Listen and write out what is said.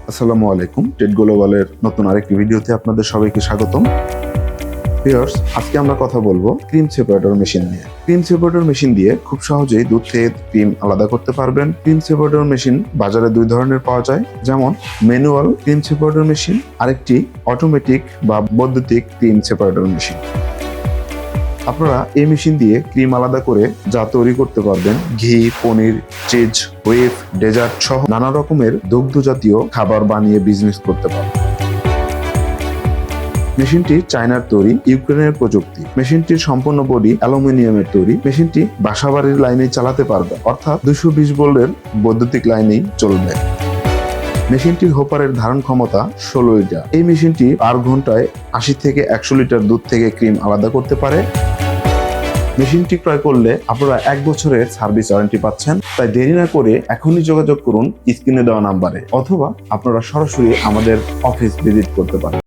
আসসালামু আলাইকুম। টেট গ্লোবালের নতুন আরেকটি ভিডিওতে আপনাদের সবাইকে স্বাগতম। ভিউয়ার্স, আজকে আমরা কথা বলবো ক্রিম সেপারেটর মেশিন নিয়ে। ক্রিম সেপারেটর মেশিন দিয়ে খুব সহজেই দুধ থেকে ক্রিম আলাদা করতে পারবেন। ক্রিম সেপারেটর মেশিন বাজারে দুই ধরনের পাওয়া যায়, যেমন ম্যানুয়াল ক্রিম সেপারেটর মেশিন, আরেকটি অটোমেটিক বা বৈদ্যুতিক ক্রিম সেপারেটর মেশিন। আপনারা এই মেশিন দিয়ে ক্রিম আলাদা করে যা তৈরি করতে পারবেন, ঘি, পনির, চিজ, ওয়েফ, ডেজার্ট সহ নানা রকমের দুগ্ধ জাতীয় খাবার বানিয়ে বিজনেস করতে পারবেন। মেশিনটি চায়নার তৈরি, ইউক্রেনের প্রযুক্তি। মেশিনটির সম্পূর্ণ বডি অ্যালুমিনিয়ামের তৈরি। মেশিনটি বাসাবাড়ির লাইনে চালাতে পারবে, অর্থাৎ 220 ভোল্টের বৈদ্যুতিক লাইনেই চলবে। মেশিনটির হোপারের ধারণ ক্ষমতা 16 লিটার। এই মেশিনটি আর ঘন্টায় 80 থেকে 100 লিটার দুধ থেকে ক্রিম আলাদা করতে পারে। মেশিনটি ক্রয় করলে আপনারা 1 বছরের সার্ভিস ওয়ারেন্টি পাচ্ছেন। তাই দেরি না করে এখনই যোগাযোগ করুন স্ক্রিনে দেওয়া নাম্বারে, অথবা আপনারা সরাসরি আমাদের অফিস ভিজিট করতে পারেন।